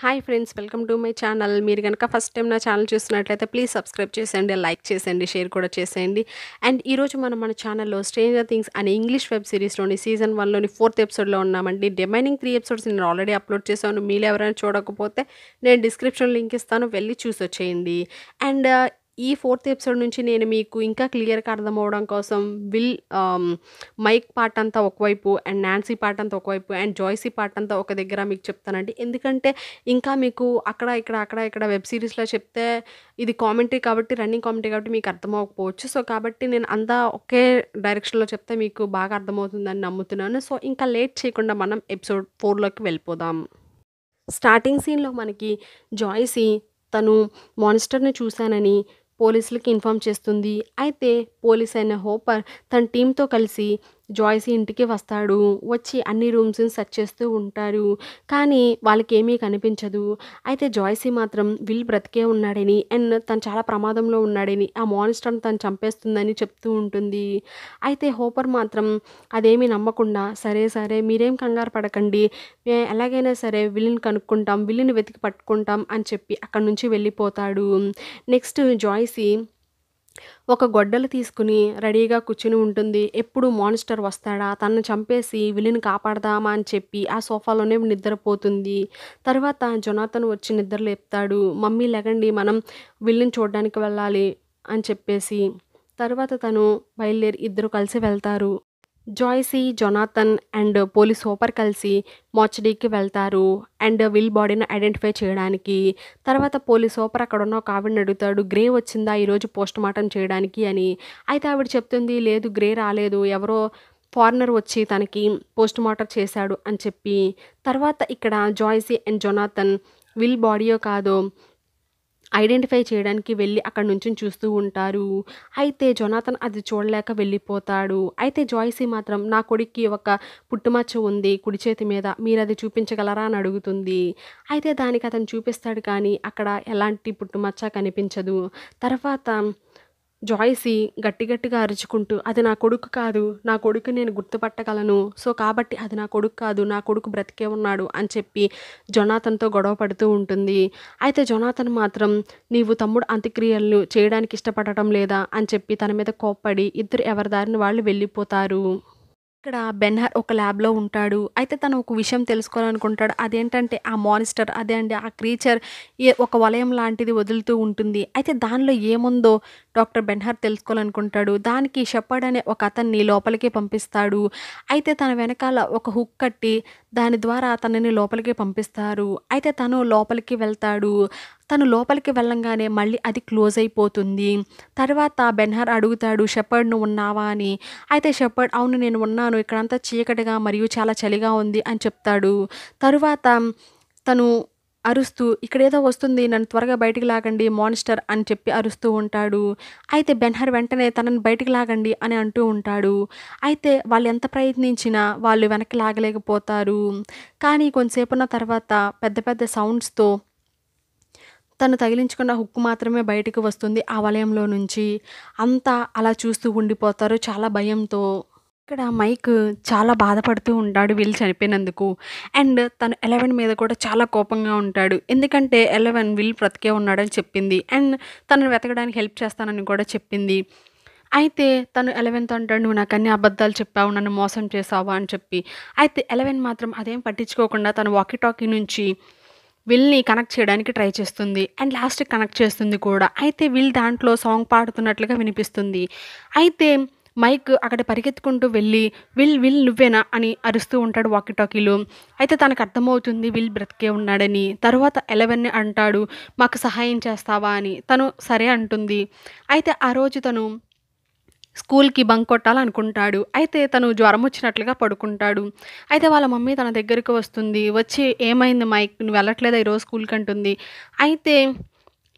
Hi friends, welcome to my channel. మీరు గనక first time నా ఛానల్ చూస్తున్నట్లయితే ప్లీజ్ సబ్స్క్రైబ్ చేసేయండి, లైక్ చేసేయండి, షేర్ కూడా చేసేయండి. అండ్ ఈరోజు మనం మన ఛానల్లో స్ట్రేంజర్ థింగ్స్ అనే ఇంగ్లీష్ వెబ్ సిరీస్లోని సీజన్ 1లోని 4th ఎపిసోడ్లో ఉన్నామండి. రిమైనింగ్ 3 ఎపిసోడ్స్ నేను ఆల్రెడీ అప్లోడ్ చేశాను. మీరు ఎవరైనా చూడకపోతే నేను డిస్క్రిప్షన్ లింక్ ఇస్తాను, వెళ్ళి చూసొచ్చేయండి. అండ్ ఈ 4th ఎపిసోడ్ నుంచి నేను మీకు ఇంకా క్లియర్గా అర్థమవడం కోసం మైక్ పార్ట్ అంతా ఒకవైపు అండ్ నాన్సీ పార్ట్ అంతా ఒకవైపు అండ్ జాయ్సీ పార్ట్ అంతా ఒక దగ్గర మీకు చెప్తానండి. ఎందుకంటే ఇంకా మీకు అక్కడ వెబ్ సిరీస్లో చెప్తే ఇది కామెంటరీ కాబట్టి, రన్నింగ్ కామెంటరీ కాబట్టి మీకు అర్థమవకపోవచ్చు. సో కాబట్టి నేను అంతా ఒకే డైరెక్షన్లో చెప్తే మీకు బాగా అర్థమవుతుందని నమ్ముతున్నాను. సో ఇంకా లేట్ చేయకుండా మనం ఎపిసోడ్ 4లోకి వెళ్ళిపోదాం. స్టార్టింగ్ సీన్లో మనకి జాయ్సీ తను మాన్స్టర్ని చూశానని పోలీసులకి ఇన్ఫామ్ చేస్తుంది. అయితే పోలీస్ అయిన హోపర్ తన టీంతో కలిసి జాయ్సీ ఇంటికి వస్తాడు. వచ్చి అన్ని రూమ్స్ని సెర్చ్ చేస్తూ ఉంటారు. కానీ వాళ్ళకి ఏమీ కనిపించదు. అయితే జాయ్సీ మాత్రం విల్ బ్రతికే ఉన్నాడని అండ్ తను చాలా ప్రమాదంలో ఉన్నాడని, ఆ మాన్స్టర్ని తను చంపేస్తుందని చెప్తూ ఉంటుంది. అయితే హోపర్ మాత్రం అదేమీ నమ్మకుండా సరే మీరేం కంగారు పడకండి, మేము ఎలాగైనా సరే విల్ని కనుక్కుంటాం, విల్ని వెతికి పట్టుకుంటాం అని చెప్పి అక్కడి నుంచి వెళ్ళిపోతాడు. నెక్స్ట్ జాయ్సీ ఒక గొడ్డలు తీసుకుని రెడీగా కూర్చుని ఉంటుంది. ఎప్పుడు మాన్స్టర్ వస్తాడా, తనను చంపేసి విల్లుని కాపాడదామా అని చెప్పి ఆ సోఫాలోనే నిద్రపోతుంది. తర్వాత జొనాథన్ వచ్చి నిద్ర లేపుతాడు. మమ్మీ లెగండి, మనం విల్లుని చూడడానికి వెళ్ళాలి అని చెప్పేసి. తర్వాత తను బయలుదేరి ఇద్దరు కలిసి వెళ్తారు. జాయ్సీ, జొనాథన్ అండ్ పోలీస్ హోపర్ కలిసి మార్చరీకి వెళ్తారు అండ్ విల్ బాడీని ఐడెంటిఫై చేయడానికి. తర్వాత పోలీస్ హోపర్ అక్కడ ఉన్న ఒక ఆవిడని అడుగుతాడు, గ్రే వచ్చిందా ఈరోజు పోస్ట్ మార్టం చేయడానికి అని. అయితే ఆవిడ చెప్తుంది, లేదు గ్రే రాలేదు, ఎవరో ఫారినర్ వచ్చి తనకి పోస్ట్ మార్టం చేశాడు అని చెప్పి. తర్వాత ఇక్కడ జాయ్సీ అండ్ జొనాథన్ విల్ బాడీయో కాదో ఐడెంటిఫై చేయడానికి వెళ్ళి అక్కడ నుంచి చూస్తూ ఉంటారు. అయితే జొనాథన్ అది చూడలేక వెళ్ళిపోతాడు. అయితే జాయ్సీ మాత్రం నా కొడుక్కి ఒక పుట్టుమచ్చ ఉంది కుడి చేతి మీద, మీరు అది చూపించగలరా అని అడుగుతుంది. అయితే దానికి అతను చూపిస్తాడు, కానీ అక్కడ ఎలాంటి పుట్టుమచ్చ కనిపించదు. తర్వాత జాయ్సీ గట్టిగా అరుచుకుంటూ, అది నా కొడుకు కాదు, నా కొడుకు నేను గుర్తుపట్టగలను, సో కాబట్టి అది నా కొడుకు కాదు, నా కొడుకు బ్రతికే ఉన్నాడు అని చెప్పి జొనాథన్తో గొడవ పడుతూ ఉంటుంది. అయితే జొనాథన్ మాత్రం నీవు తమ్ముడు అంత్యక్రియలను చేయడానికి ఇష్టపడటం లేదా అని చెప్పి తన మీద కోప్పడి ఇద్దరు ఎవరి దారిని వాళ్ళు వెళ్ళిపోతారు. ఇక్కడ బెన్హర్ ఒక ల్యాబ్లో ఉంటాడు. అయితే తను ఒక విషయం తెలుసుకోవాలనుకుంటాడు. అదేంటంటే ఆ మాన్స్టర్, అదే అండి ఆ క్రీచర్ ఒక వలయం లాంటిది వదులుతూ ఉంటుంది. అయితే దానిలో ఏముందో డాక్టర్ బెన్హర్ తెలుసుకోవాలనుకుంటాడు. దానికి షెపర్డ్ అనే ఒక అతన్ని లోపలికి పంపిస్తాడు. అయితే తన వెనకాల ఒక హుక్ కట్టి దాని ద్వారా తనని లోపలికి పంపిస్తారు. అయితే తను లోపలికి వెళ్తాడు. తను లోపలికి వెళ్ళంగానే మళ్ళీ అది క్లోజ్ అయిపోతుంది. తర్వాత బెన్హర్ అడుగుతాడు, షెపర్డ్ నువ్వు ఉన్నావా అని. అయితే షెపర్డ్ అవును నేను ఉన్నాను, ఇక్కడంతా చీకటిగా మరియు చాలా చలిగా ఉంది అని చెప్తాడు. తరువాత తను అరుస్తూ ఇక్కడేదో వస్తుంది, నన్ను త్వరగా బయటికి లాగండి మాన్స్టర్ అని చెప్పి అరుస్తూ ఉంటాడు. అయితే బెన్హర్ వెంటనే తనని బయటికి లాగండి అని అంటూ ఉంటాడు. అయితే వాళ్ళు ఎంత ప్రయత్నించినా వాళ్ళు వెనక్కి లాగలేకపోతారు. కానీ కొంతసేపున్న తర్వాత పెద్ద సౌండ్స్తో తను తగిలించుకున్న హుక్ మాత్రమే బయటకు వస్తుంది ఆ వలయంలో నుంచి. అంతా అలా చూస్తూ ఉండిపోతారు చాలా భయంతో. ఇక్కడ మైక్ చాలా బాధపడుతూ ఉంటాడు విల్ చనిపోయినందుకు. అండ్ తను 11 మీద కూడా చాలా కోపంగా ఉంటాడు. ఎందుకంటే 11 విల్ బ్రతికే ఉన్నాడని చెప్పింది అండ్ తనను వెతకడానికి హెల్ప్ చేస్తానని కూడా చెప్పింది. అయితే తను 11తో అంటాడు, నువ్వు నాకు అన్ని అబద్ధాలు చెప్పావు, నన్ను మోసం చేసావా అని చెప్పి. అయితే 11 మాత్రం అదేం పట్టించుకోకుండా తన వాకీ టాకీ నుంచి విల్ని కనెక్ట్ చేయడానికి ట్రై చేస్తుంది అండ్ లాస్ట్కి కనెక్ట్ చేస్తుంది కూడా. అయితే విల్ దాంట్లో సాంగ్ పాడుతున్నట్లుగా వినిపిస్తుంది. అయితే మైక్ అక్కడ పరిగెత్తుకుంటూ వెళ్ళి విల్ నువ్వేనా అని అరుస్తూ ఉంటాడు వాకీ టాకీలో. అయితే తనకు అర్థమవుతుంది విల్ బ్రతికే ఉన్నాడని. తర్వాత 11ని అంటాడు, మాకు సహాయం చేస్తావా అని. తను సరే అంటుంది. అయితే ఆ రోజు తను స్కూల్కి బంక్ కొట్టాలనుకుంటాడు. అయితే తను జ్వరం వచ్చినట్లుగా పడుకుంటాడు. అయితే వాళ్ళ మమ్మీ తన దగ్గరికి వస్తుంది. వచ్చి ఏమైంది మైక్, నువ్వు వెళ్ళట్లేదా ఈరోజు స్కూల్కి అంటుంది. అయితే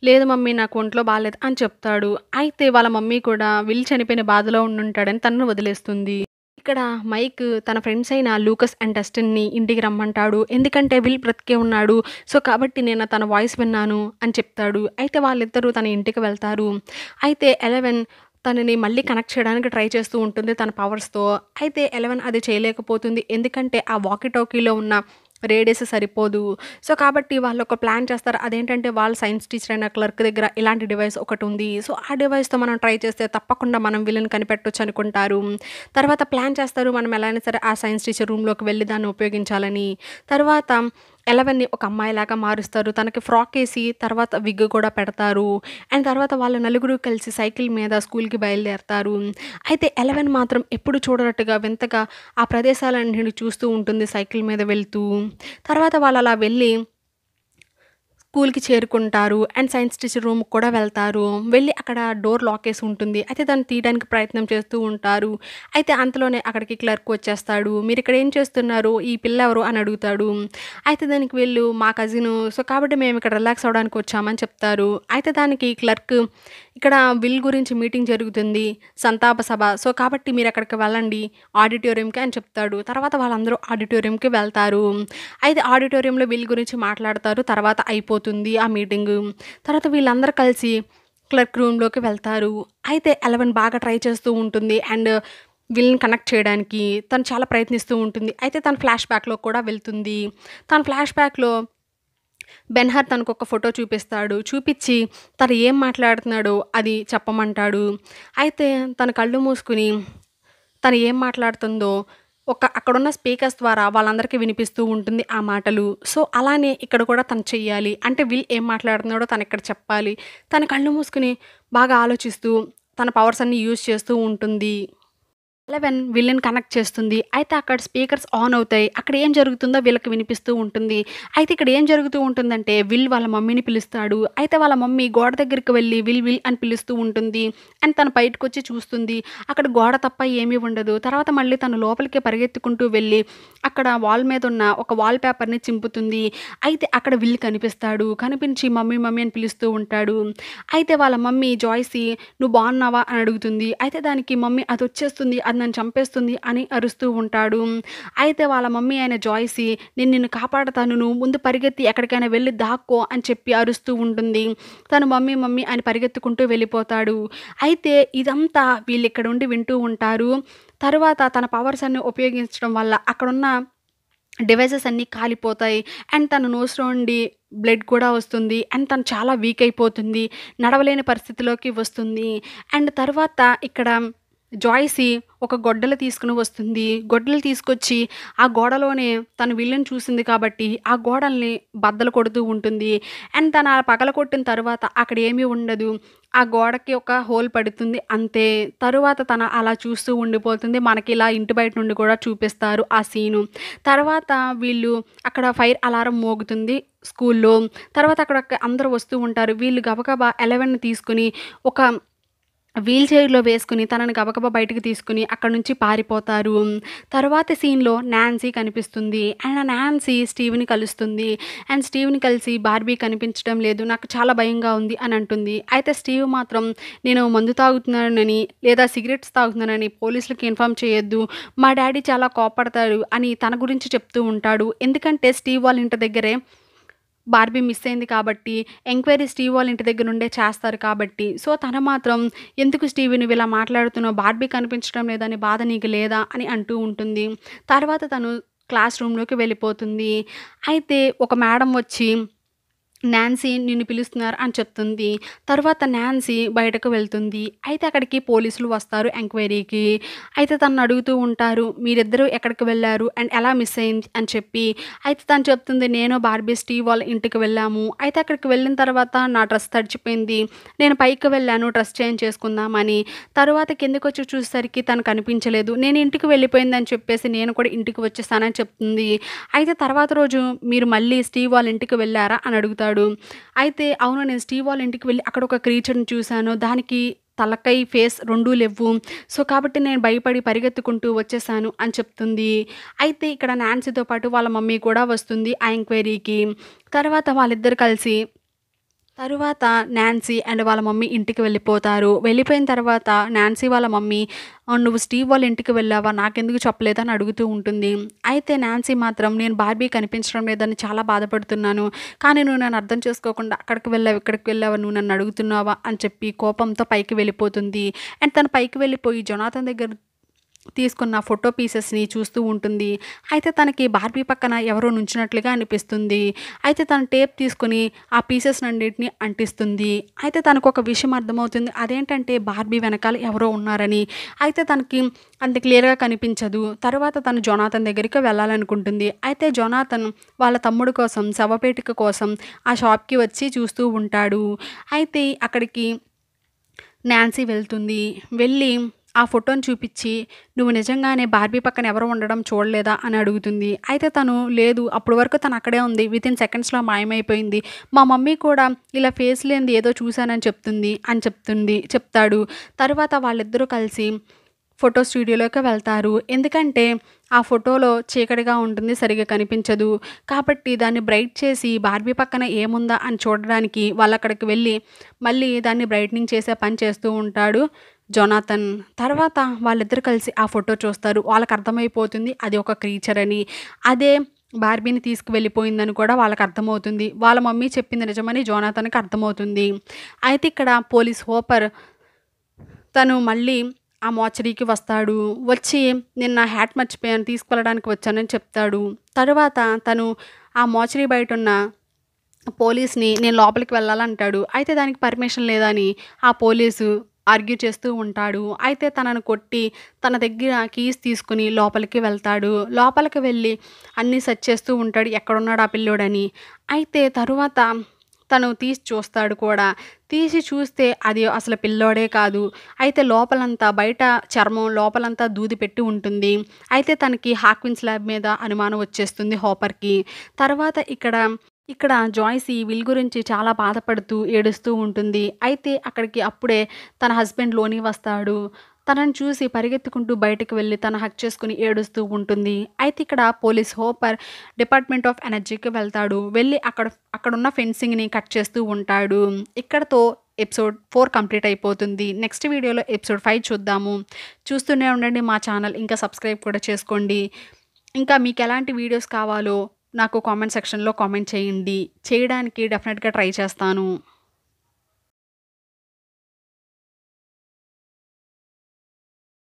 లేదు మమ్మీ నాకు ఒంట్లో బాగాలేదు అని చెప్తాడు. అయితే వాళ్ళ మమ్మీ కూడా విల్ చనిపోయిన బాధలో ఉండుంటాడని తనను వదిలేస్తుంది. ఇక్కడ మైక్ తన ఫ్రెండ్స్ అయిన లూకస్ అండ్ డస్టిన్ని ఇంటికి రమ్మంటాడు. ఎందుకంటే విల్ బ్రతికే ఉన్నాడు, సో కాబట్టి నేను తన వాయిస్ విన్నాను అని చెప్తాడు. అయితే వాళ్ళిద్దరూ తన ఇంటికి వెళ్తారు. అయితే 11 తనని మళ్ళీ కనెక్ట్ చేయడానికి ట్రై చేస్తూ ఉంటుంది తన పవర్స్‌తో. అయితే 11 అది చేయలేకపోతుంది. ఎందుకంటే ఆ వాకీ టాకీలో ఉన్న రేడియస్ సరిపోదు. సో, కాబట్టి వాళ్ళొక ప్లాన్ చేస్తారు. అదేంటంటే వాళ్ళ సైన్స్ టీచర్ అయిన క్లర్క్ దగ్గర ఇలాంటి డివైస్ ఒకటుంది. సో, ఆ డివైస్‌తో మనం ట్రై చేస్తే తప్పకుండా మనం విలన్ కనిపెట్టొచ్చు అనుకుంటారు. తర్వాత ప్లాన్ చేస్తారు మనం ఎలా అయినా సరే ఆ సైన్స్ టీచర్ రూమ్‌లోకి వెళ్లి దాన్ని ఉపయోగించాలని. తర్వాత 11ని ఒక అమ్మాయిలాగా మారుస్తారు. తనకి ఫ్రాకేసి తర్వాత విగ్ కూడా పెడతారు. అండ్ తర్వాత వాళ్ళు నలుగురు కలిసి సైకిల్ మీద స్కూల్‌కి బయలుదేరతారు. అయితే 11 మాత్రం ఎప్పుడు చూడనట్టుగా వింతగా ఆ ప్రదేశాలన్నిటిని చూస్తూ ఉంటుంది సైకిల్ మీద వెళ్తూ. తర్వాత వాళ్ళలా వెళ్ళి స్కూల్‌కి చేరుకుంటారు. అండ్ సైన్స్ టీచర్ రూమ్‌కి కూడా వెళ్తారు. వెళ్ళి అక్కడ డోర్ లాకేసి ఉంటుంది. అయితే దాన్ని తీయడానికి ప్రయత్నం చేస్తూ ఉంటారు. అయితే అంతలోనే అక్కడికి క్లర్క్ వచ్చేస్తాడు. "మీరిక్కడ ఏం చేస్తున్నారు? ఈ పిల్ల ఎవరు?" అని అడుగుతాడు. అయితే దానికి వీళ్ళు "మా కజిను. సో, కాబట్టి మేమిక్కడ రిలాక్స్ అవ్వడానికి వచ్చామని" చెప్తారు. అయితే దానికి క్లర్క్ "ఇక్కడ విల్ గురించి మీటింగ్ జరుగుతుంది. సంతాప సభ. సో, కాబట్టి మీరక్కడికి వెళ్ళండి ఆడిటోరియంకి" అని చెప్తాడు. తర్వాత వాళ్ళందరూ ఆడిటోరియంకి వెళ్తారు. అయితే ఆడిటోరియంలో విల్ గురించి మాట్లాడతారు. తర్వాత అయిపోతుంది ఆ మీటింగు. తర్వాత వీళ్ళందరూ కలిసి క్లర్క్ రూమ్‌లోకి వెళ్తారు. అయితే 11 బాగా ట్రై చేస్తూ ఉంటుంది. అండ్ విల్‌ని కనెక్ట్ చేయడానికి తను చాలా ప్రయత్నిస్తూ ఉంటుంది. అయితే తను ఫ్లాష్ బ్యాక్‌లో కూడా వెళ్తుంది. తను ఫ్లాష్ బ్యాక్‌లో బెన్‌హర్ తనకొక ఫోటో చూపిస్తాడు. చూపిచ్చి తను ఏం మాట్లాడుతున్నాడో అది చెప్పమంటాడు. అయితే తను కళ్ళు మూసుకొని తను ఏం మాట్లాడుతుందో అక్కడున్న స్పీకర్స్ ద్వారా వాళ్ళందరికీ వినిపిస్తూ ఉంటుంది ఆ మాటలు. సో, అలానే ఇక్కడ కూడా తను చెయ్యాలి. అంటే విల్ ఏం మాట్లాడుతున్నాడో తనిక్కడ చెప్పాలి. తను కళ్ళు మూసుకొని బాగా ఆలోచిస్తూ తన పవర్స్ అన్నీ యూజ్ చేస్తూ ఉంటుంది. 11 విల్‌ని కనెక్ట్ చేస్తుంది. అయితే అక్కడ స్పీకర్స్ ఆన్ అవుతాయి. అక్కడ ఏం జరుగుతుందో వీళ్ళకి వినిపిస్తూ ఉంటుంది. అయితే ఇక్కడ ఏం జరుగుతూ ఉంటుందంటే విల్ వాళ్ళ మమ్మీని పిలుస్తాడు. అయితే వాళ్ళ మమ్మీ గోడ దగ్గరికి వెళ్లి విల్ విల్ అని పిలుస్తూ ఉంటుంది. అండ్ తను బయటకొచ్చి చూస్తుంది. అక్కడ గోడ తప్ప ఏమీ ఉండదు. తర్వాత మళ్ళీ తను లోపలికి పరిగెత్తుకుంటూ వెళ్ళి అక్కడ వాల్ మీద ఉన్న ఒక వాల్ పేపర్‌ని చింపుతుంది. అయితే అక్కడ విల్ కనిపిస్తాడు. కనిపించి మమ్మీ మమ్మీ అని పిలుస్తూ ఉంటాడు. అయితే వాళ్ళ మమ్మీ జాయ్సీ "నువ్వు బాగున్నావా?" అని అడుగుతుంది. అయితే దానికి మమ్మీ "అదొచ్చేస్తుంది. అది నన్ను చంపేస్తుంది" అని అరుస్తూ ఉంటాడు. అయితే వాళ్ళ మమ్మీ అయిన జాయ్సీ "నేను నిన్ను కాపాడతాను. నువ్వు ముందు పరిగెత్తి ఎక్కడికైనా వెళ్లి దాక్కో" అని చెప్పి అరుస్తూ ఉంటుంది. తను మమ్మీ మమ్మీ అని పరిగెత్తుకుంటూ వెళ్ళిపోతాడు. అయితే ఇదంతా వీళ్ళిక్కడ ఉండి వింటూ ఉంటారు. తరువాత తన పవర్స్ అన్నీ ఉపయోగించడం వల్ల అక్కడున్న డివైసెస్ అన్నీ కాలిపోతాయి. అండ్ తన నోస్‌లో నుండి బ్లడ్ కూడా వస్తుంది. అండ్ తను చాలా వీక్ అయిపోతుంది. నడవలేని పరిస్థితిలోకి వస్తుంది. అండ్ తర్వాత ఇక్కడ జాయ్సీ ఒక గొడ్డలి తీసుకొని వస్తుంది. గొడ్డలి తీసుకొచ్చి ఆ గోడలోనే తను విల్లుని చూసింది కాబట్టి ఆ గోడల్ని బద్దలు కొడుతూ ఉంటుంది. అండ్ తను అలా పగలగొట్టిన తర్వాత అక్కడ ఏమీ ఉండదు. ఆ గోడకి ఒక హోల్ పడుతుంది అంతే. తరువాత తను అలా చూస్తూ ఉండిపోతుంది. మనకిలా ఇంటి బయట నుండి కూడా చూపిస్తారు ఆ సీను. తర్వాత వీళ్ళు అక్కడ ఫైర్ అలారం మోగుతుంది స్కూల్లో. తర్వాత అక్కడకి అందరూ వస్తూ ఉంటారు. వీళ్ళు గబగబా 11ని తీసుకొని ఒక వీల్ చైర్‌లో వేసుకొని తనని గబగబా బయటికి తీసుకొని అక్కడి నుంచి పారిపోతారు. తరువాతి సీన్‌లో నాన్సీ కనిపిస్తుంది. అండ్ ఆ నాన్సీ స్టీవ్‌ని కలుస్తుంది. అండ్ స్టీవ్‌ని కలిసి "బార్బీ కనిపించడం లేదు. నాకు చాలా భయంగా ఉంది" అని అంటుంది. అయితే స్టీవ్ మాత్రం "నేను మందు తాగుతున్నానని లేదా సిగరెట్స్ తాగుతున్నానని పోలీసులకి ఇన్ఫార్మ్ చేయొద్దు. మా డ్యాడీ చాలా కోప్పడతారు" అని తన గురించి చెప్తూ ఉంటాడు. ఎందుకంటే స్టీవ్ వాళ్ళ ఇంటి దగ్గరే బార్బీ మిస్ అయింది కాబట్టి, ఎంక్వైరీ స్టీవ్ వాళ్ళ ఇంటి దగ్గర నుండే చేస్తారు కాబట్టి. సో, తను మాత్రం "ఎందుకు స్టీవ్ నువ్విలా మాట్లాడుతున్నావు? బార్బీ కనిపించడం లేదని బాధ నీకు లేదా?" అని అంటూ ఉంటుంది. తర్వాత తను క్లాస్ రూమ్‌లోకి వెళ్ళిపోతుంది. అయితే ఒక మేడం వచ్చి నాన్సీ నిన్ను పిలుస్తున్నారు అని చెప్తుంది. తర్వాత నాన్సీ బయటకు వెళ్తుంది. అయితే అక్కడికి పోలీసులు వస్తారు ఎంక్వైరీకి. అయితే తనని అడుగుతూ ఉంటారు, "మీరిద్దరూ ఎక్కడికి వెళ్లారు? అండ్ ఎలా మిస్ అయింది?" అని చెప్పి. అయితే తను చెప్తుంది, "నేను బార్బీ స్టీవ్ వాళ్ళ ఇంటికి వెళ్ళాము. అయితే అక్కడికి వెళ్ళిన తర్వాత నా డ్రెస్ తడిచిపోయింది. నేను పైకి వెళ్ళాను డ్రెస్ చేంజ్ చేసుకుందామని. తరువాత కిందకొచ్చి చూసేసరికి తను కనిపించలేదు. నేను ఇంటికి వెళ్ళిపోయిందని చెప్పేసి నేను కూడా ఇంటికి వచ్చేసానని" చెప్తుంది. అయితే తర్వాత రోజు "మీరు మళ్ళీ స్టీవ్ వాళ్ళ ఇంటికి వెళ్లారా?" అని అడుగుతాడు. అయితే "అవును, నేను స్టీవ్ వాళ్ళ ఇంటికి వెళ్ళి అక్కడ ఒక క్రీచర్‌ని చూసాను. దానికి తలకాయ, ఫేస్ 2 లెవ్వు. సో, కాబట్టి నేను భయపడి పరిగెత్తుకుంటూ వచ్చేసాను" అని చెప్తుంది. అయితే ఇక్కడ నాన్సీతో పాటు వాళ్ళ మమ్మీ కూడా వస్తుంది ఆ ఎంక్వైరీకి. తర్వాత వాళ్ళిద్దరూ కలిసి తరువాత నాన్సీ అండ్ వాళ్ళ మమ్మీ ఇంటికి వెళ్ళిపోతారు. వెళ్ళిపోయిన తర్వాత నాన్సీ వాళ్ళ మమ్మీ "నువ్వు స్టీవ్ వాళ్ళ ఇంటికి వెళ్ళావా? నాకెందుకు చెప్పలేదు?" అని అడుగుతూ ఉంటుంది. అయితే నాన్సీ మాత్రం "నేను బార్బీ కనిపించడం లేదని చాలా బాధపడుతున్నాను. కానీ నువ్వు నన్ను అర్థం చేసుకోకుండా అక్కడికి వెళ్ళావు, ఇక్కడికి వెళ్ళావు, నువ్వు నన్ను అడుగుతున్నావా?" అని చెప్పి కోపంతో పైకి వెళ్ళిపోతుంది. అండ్ తను పైకి వెళ్ళిపోయి జొనాథన్ దగ్గర తీసుకున్న ఫోటో పీసెస్‌ని చూస్తూ ఉంటుంది. అయితే తనకి బార్బీ పక్కన ఎవరో నుంచున్నట్లుగా అనిపిస్తుంది. అయితే తను టేప్ తీసుకొని ఆ పీసెస్‌నన్నిటిని అంటిస్తుంది. అయితే తనకొక విషయం అర్థమవుతుంది. అదేంటంటే బార్బీ వెనకాల ఎవరో ఉన్నారని. అయితే తనకి అంత క్లియర్‌గా కనిపించదు. తర్వాత తను జొనాథన్ దగ్గరికి వెళ్ళాలనుకుంటుంది. అయితే జొనాథన్ వాళ్ళ తమ్ముడు కోసం శవపేటిక కోసం ఆ షాప్‌కి వచ్చి చూస్తూ ఉంటాడు. అయితే అక్కడికి నాన్సీ వెళ్తుంది. వెళ్ళి ఆ ఫోటోని చూపిచ్చి, "నువ్వు నిజంగానే బార్బీ పక్కన ఎవరో ఉండడం చూడలేదా?" అని అడుగుతుంది. అయితే తను, "లేదు, అప్పటి వరకు తను అక్కడే ఉంది. వితిన్ సెకండ్స్‌లో మాయమైపోయింది. మా మమ్మీ కూడా ఇలా ఫేస్ లేనిది ఏదో చూశానని చెప్తాడు. తరువాత వాళ్ళిద్దరూ కలిసి ఫోటో స్టూడియోలోకి వెళ్తారు. ఎందుకంటే ఆ ఫోటోలో చీకటిగా ఉంటుంది. సరిగ్గా కనిపించదు. కాబట్టి దాన్ని బ్రైట్ చేసి బార్బీ పక్కన ఏముందా అని చూడడానికి వాళ్ళక్కడికి వెళ్ళి మళ్ళీ దాన్ని బ్రైట్నింగ్ చేసే పని చేస్తూ ఉంటాడు జొనాథన్. తర్వాత వాళ్ళిద్దరూ కలిసి ఆ ఫోటో చూస్తారు. వాళ్ళకర్థమైపోతుంది అది ఒక క్రీచర్ అని. అదే బార్బీని తీసుకువెళ్ళిపోయిందని కూడా వాళ్ళకర్థమవుతుంది. వాళ్ళ మమ్మీ చెప్పింది నిజమని జొనాథన్‌కి అర్థమవుతుంది. అయితే ఇక్కడ పోలీస్ హోపర్ తను మళ్ళీ ఆ మార్చరీకి వస్తాడు. వచ్చి, "నేను నా హ్యాట్ మర్చిపోయాను, తీసుకువెళ్ళడానికి వచ్చానని" చెప్తాడు. తరువాత తను ఆ మార్చరీ బయటున్న పోలీస్‌ని, "నేను లోపలికి వెళ్ళాలంటాడు." అయితే దానికి పర్మిషన్ లేదని ఆ పోలీసు ఆర్గ్యూ చేస్తూ ఉంటాడు. అయితే తనను కొట్టి తన దగ్గర కీస్ తీసుకొని లోపలికి వెళ్తాడు. లోపలికి వెళ్ళి అన్నీ సెర్చ్ చేస్తూ ఉంటాడు, ఎక్కడున్నాడు ఆ పిల్లోడని. అయితే తరువాత తను తీసి చూస్తాడు కూడా. తీసి చూస్తే అది అసలు పిల్లోడే కాదు. అయితే లోపలంతా బయట చర్మం లోపలంతా దూది పెట్టి ఉంటుంది. అయితే తనకి హాక్విన్స్ ల్యాబ్ మీద అనుమానం వచ్చేస్తుంది హాపర్‌కి. తర్వాత ఇక్కడ జాయ్స్ ఈ విల్ గురించి చాలా బాధపడుతూ, ఏడుస్తూ ఉంటుంది. అయితే అక్కడికి అప్పుడే తన హస్బెండ్ లోని వస్తాడు. తనని చూసి పరిగెత్తుకుంటూ బయటకు వెళ్ళి తను హగ్ చేసుకొని ఏడుస్తూ ఉంటుంది. అయితే ఇక్కడ పోలీస్ హోపర్ డిపార్ట్మెంట్ ఆఫ్ ఎనర్జీకి వెళ్తాడు. వెళ్ళి అక్కడున్న ఫెన్సింగ్‌ని కట్ చేస్తూ ఉంటాడు. ఇక్కడితో ఎపిసోడ్ 4 కంప్లీట్ అయిపోతుంది. నెక్స్ట్ వీడియోలో ఎపిసోడ్ 5 చూద్దాము. చూస్తూనే ఉండండి మా ఛానల్. ఇంకా సబ్స్క్రైబ్ కూడా చేసుకోండి. ఇంకా మీకెలాంటి వీడియోస్ కావాలో నాకు కామెంట్ సెక్షన్‌లో కామెంట్ చేయండి. చేయడానికి డెఫినెట్‌గా ట్రై చేస్తాను.